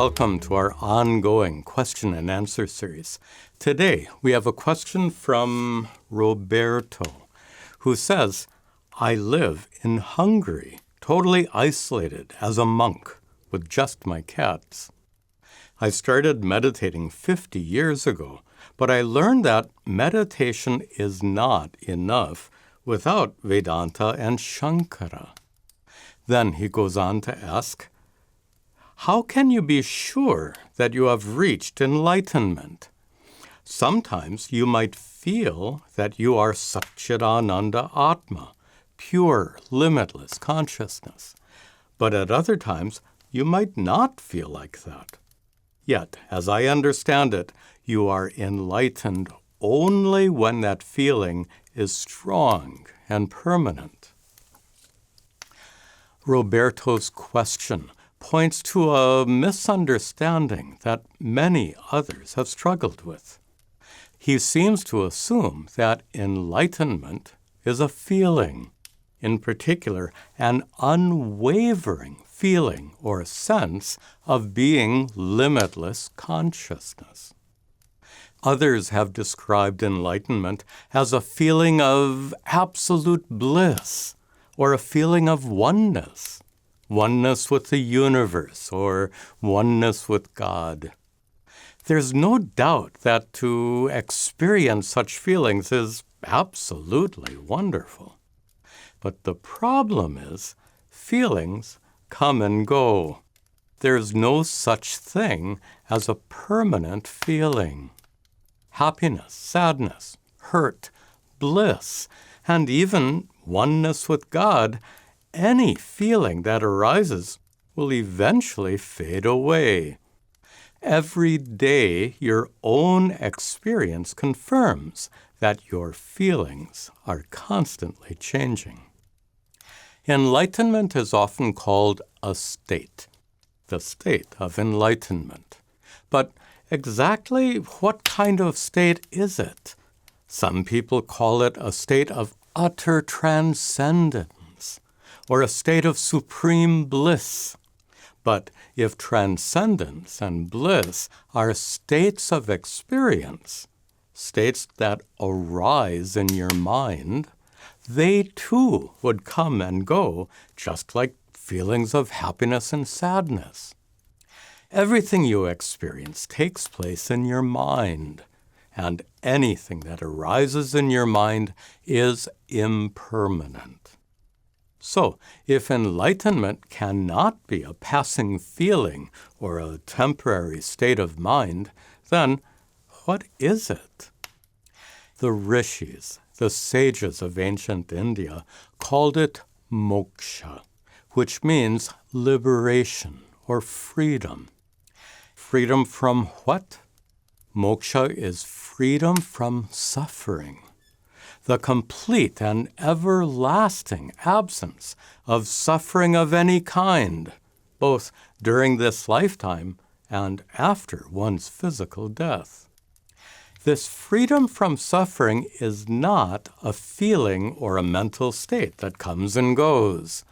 welcome to our ongoing question and answer series. Today, we have a question from Roberto, who says, I live in Hungary, totally isolated as a monk with just my cats. I started meditating 50 years ago, but I learned that meditation is not enough without Vedanta and Shankara. Then he goes on to ask, how can you be sure that you have reached enlightenment? Sometimes you might feel that you are Satchidananda Atma, pure, limitless consciousness. But at other times, you might not feel like that. Yet, as I understand it, you are enlightened only when that feeling is strong and permanent. Roberto's question points to a misunderstanding that many others have struggled with. He seems to assume that enlightenment is a feeling, in particular, an unwavering feeling or sense of being limitless consciousness. Others have described enlightenment as a feeling of absolute bliss or a feeling of oneness. Oneness with the universe, or oneness with God. There's no doubt that to experience such feelings is absolutely wonderful. But the problem is, feelings come and go. There's no such thing as a permanent feeling. Happiness, sadness, hurt, bliss, and even oneness with God, any feeling that arises will eventually fade away. Every day, your own experience confirms that your feelings are constantly changing. Enlightenment is often called a state, the state of enlightenment. But exactly what kind of state is it? Some people call it a state of utter transcendence, or a state of supreme bliss. But if transcendence and bliss are states of experience, states that arise in your mind, they too would come and go, just like feelings of happiness and sadness. Everything you experience takes place in your mind, and anything that arises in your mind is impermanent. So, if enlightenment cannot be a passing feeling or a temporary state of mind, then what is it? The rishis, the sages of ancient India, called it Moksha, which means liberation or freedom. Freedom from what? Moksha is freedom from suffering. The complete and everlasting absence of suffering of any kind, both during this lifetime and after one's physical death. This freedom from suffering is not a feeling or a mental state that comes and goes.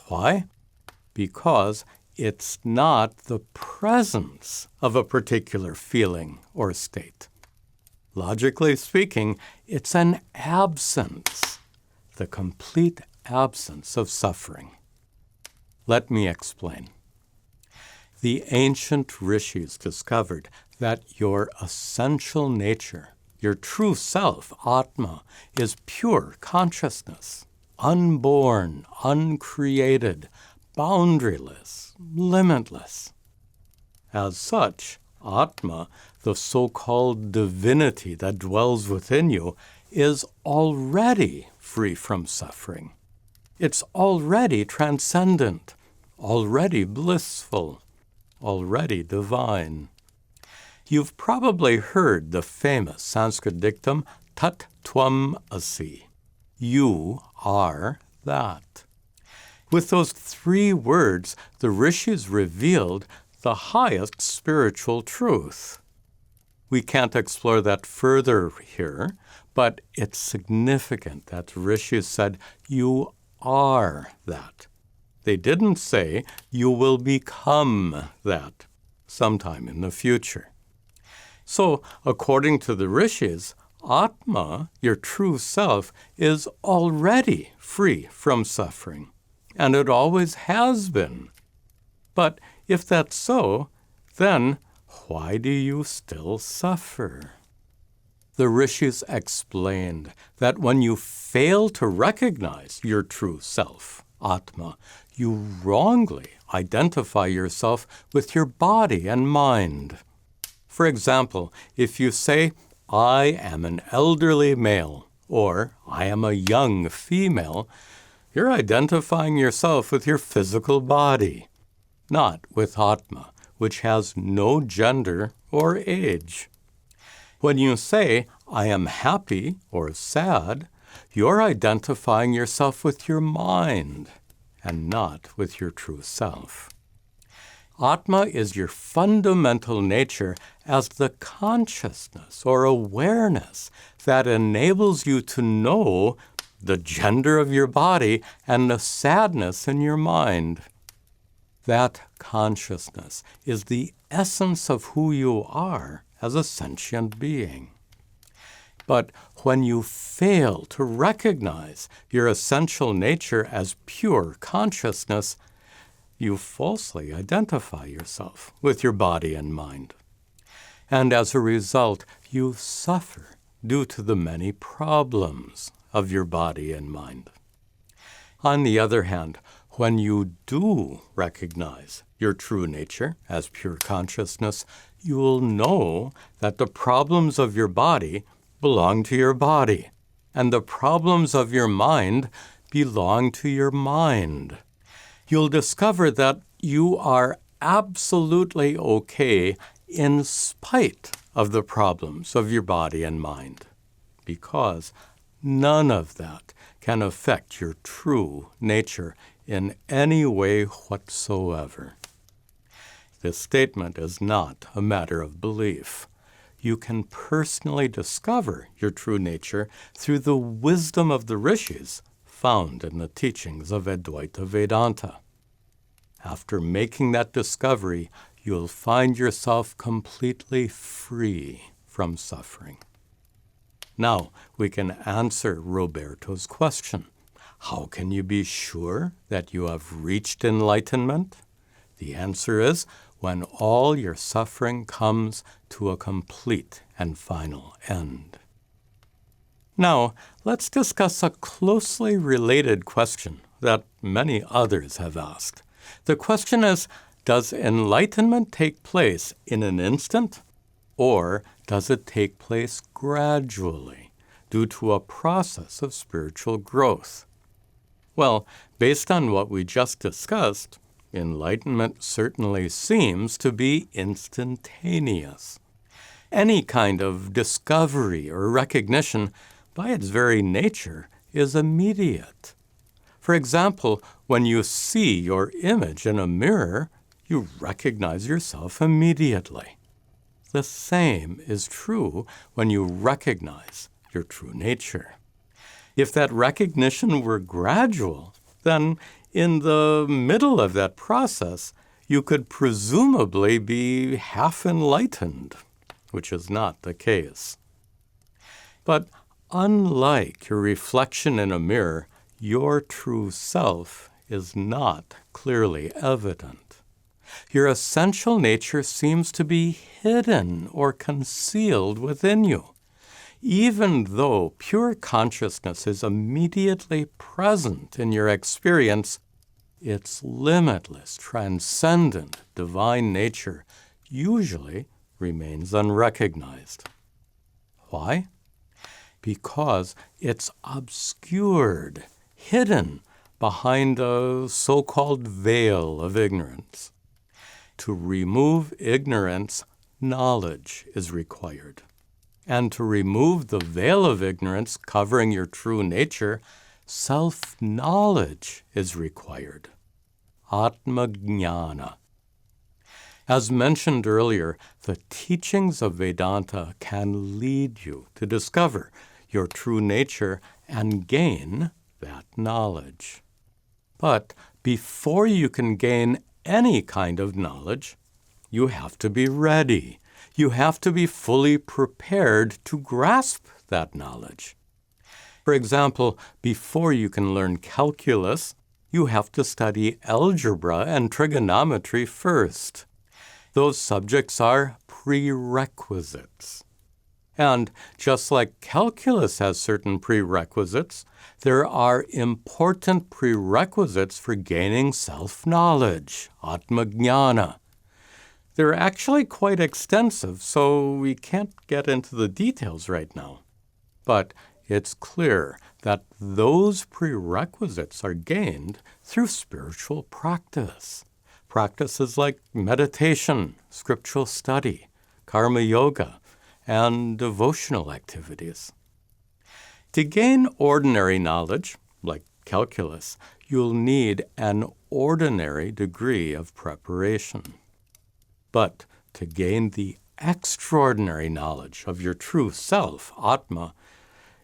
Why? Because it's not the presence of a particular feeling or state. Logically speaking, it's an absence, the complete absence of suffering. Let me explain. The ancient rishis discovered that your essential nature, your true self, Atma, is pure consciousness, unborn, uncreated, boundaryless, limitless. As such, Atma, the so-called divinity that dwells within you, is already free from suffering. It's already transcendent, already blissful, already divine. You've probably heard the famous Sanskrit dictum, Tat Tvam Asi. You are that. With those 3 words, the rishis revealed the highest spiritual truth. We can't explore that further here, but it's significant that the rishis said, you are that. They didn't say, you will become that. sometime in the future. So, according to the rishis, Atma, your true self, is already free from suffering, and it always has been. But if that's so, then why do you still suffer? The rishis explained that when you fail to recognize your true self, Atma, you wrongly identify yourself with your body and mind. For example, if you say, I am an elderly male, or I am a young female, you're identifying yourself with your physical body, not with Atma, which has no gender or age. When you say, I am happy or sad, you're identifying yourself with your mind and not with your true self. Atma is your fundamental nature as the consciousness or awareness that enables you to know the gender of your body and the sadness in your mind. That consciousness is the essence of who you are as a sentient being. But when you fail to recognize your essential nature as pure consciousness, you falsely identify yourself with your body and mind. And as a result, you suffer due to the many problems of your body and mind. On the other hand, when you do recognize your true nature as pure consciousness, you will know that the problems of your body belong to your body, and the problems of your mind belong to your mind. You'll discover that you are absolutely okay in spite of the problems of your body and mind, because none of that can affect your true nature in any way whatsoever. This statement is not a matter of belief. You can personally discover your true nature through the wisdom of the rishis found in the teachings of Advaita Vedanta. After making that discovery, you'll find yourself completely free from suffering. Now we can answer Roberto's question. How can you be sure that you have reached enlightenment? The answer is when all your suffering comes to a complete and final end. Now, let's discuss a closely related question that many others have asked. The question is, does enlightenment take place in an instant, or does it take place gradually due to a process of spiritual growth? Well, based on what we just discussed, enlightenment certainly seems to be instantaneous. Any kind of discovery or recognition, by its very nature, is immediate. For example, when you see your image in a mirror, you recognize yourself immediately. The same is true when you recognize your true nature. If that recognition were gradual, then in the middle of that process, you could presumably be half enlightened, which is not the case. But unlike your reflection in a mirror, your true self is not clearly evident. Your essential nature seems to be hidden or concealed within you. Even though pure consciousness is immediately present in your experience, its limitless, transcendent, divine nature usually remains unrecognized. Why? Because it's obscured, hidden behind a so-called veil of ignorance. To remove ignorance, knowledge is required. And to remove the veil of ignorance covering your true nature, self-knowledge is required. Atma-jnana. As mentioned earlier, the teachings of Vedanta can lead you to discover your true nature and gain that knowledge. But before you can gain any kind of knowledge, you have to be ready. You have to be fully prepared to grasp that knowledge. For example, before you can learn calculus, you have to study algebra and trigonometry first. Those subjects are prerequisites. And just like calculus has certain prerequisites, there are important prerequisites for gaining self-knowledge, atma-jnana. They're actually quite extensive, so we can't get into the details right now. But it's clear that those prerequisites are gained through spiritual practice. Practices like meditation, scriptural study, karma yoga, and devotional activities. To gain ordinary knowledge, like calculus, you'll need an ordinary degree of preparation. But to gain the extraordinary knowledge of your true self, Atma,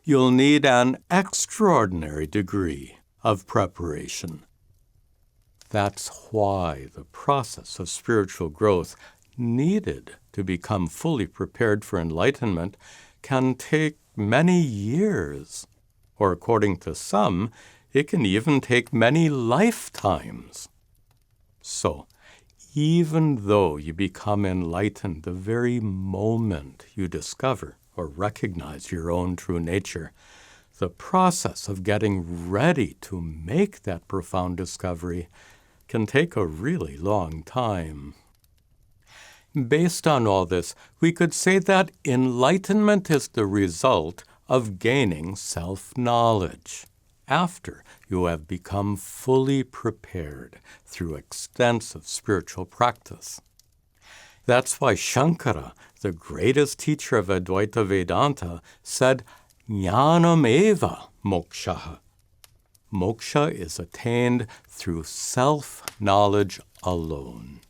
you'll need an extraordinary degree of preparation. That's why the process of spiritual growth needed to become fully prepared for enlightenment can take many years, or according to some, it can even take many lifetimes. So, even though you become enlightened the very moment you discover or recognize your own true nature, the process of getting ready to make that profound discovery can take a really long time. Based on all this, we could say that enlightenment is the result of gaining self-knowledge after you have become fully prepared through extensive spiritual practice. That's why Shankara, the greatest teacher of Advaita Vedanta, said, "Jnanam eva moksha." Moksha is attained through self-knowledge alone.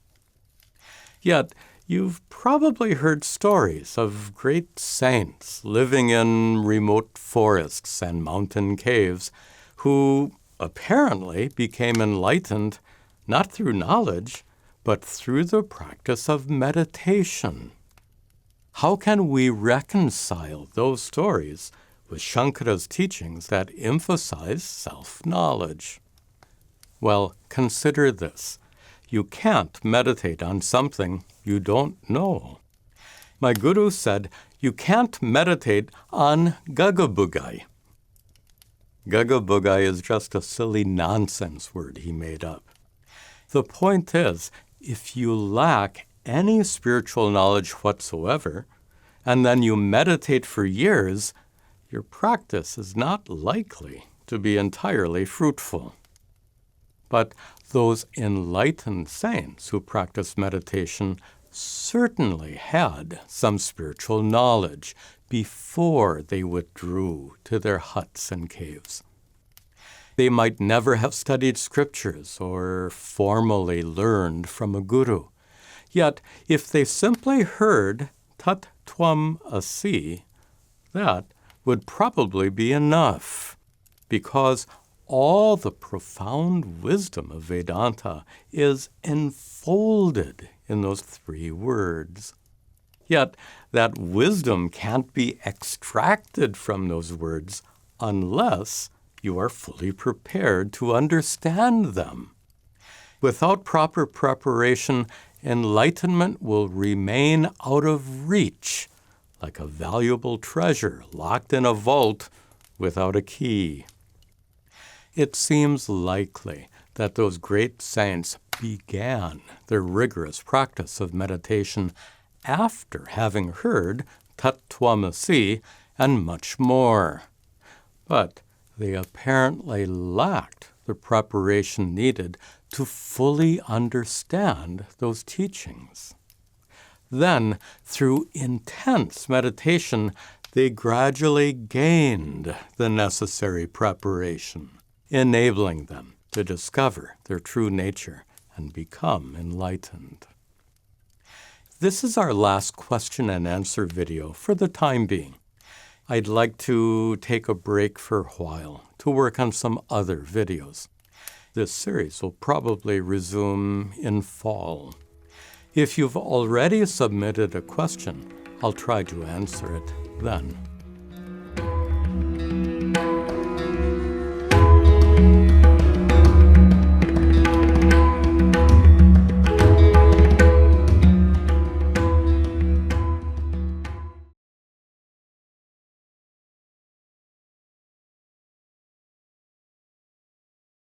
Yet, you've probably heard stories of great saints living in remote forests and mountain caves who apparently became enlightened not through knowledge, but through the practice of meditation. How can we reconcile those stories with Shankara's teachings that emphasize self-knowledge? Well, consider this. You can't meditate on something you don't know. My guru said, you can't meditate on gagabugai. Gagabugai is just a silly nonsense word he made up. The point is, if you lack any spiritual knowledge whatsoever, and then you meditate for years, your practice is not likely to be entirely fruitful. But those enlightened saints who practiced meditation certainly had some spiritual knowledge before they withdrew to their huts and caves. They might never have studied scriptures or formally learned from a guru. Yet, if they simply heard Tat Tvam Asi, that would probably be enough, because all the profound wisdom of Vedanta is enfolded in those 3 words. Yet that wisdom can't be extracted from those words unless you are fully prepared to understand them. Without proper preparation, enlightenment will remain out of reach, like a valuable treasure locked in a vault without a key. It seems likely that those great saints began their rigorous practice of meditation after having heard Tat Tvam Asi and much more. But they apparently lacked the preparation needed to fully understand those teachings. Then, through intense meditation, they gradually gained the necessary preparation, enabling them to discover their true nature and become enlightened. This is our last question and answer video for the time being. I'd like to take a break for a while to work on some other videos. This series will probably resume in fall. If you've already submitted a question, I'll try to answer it then.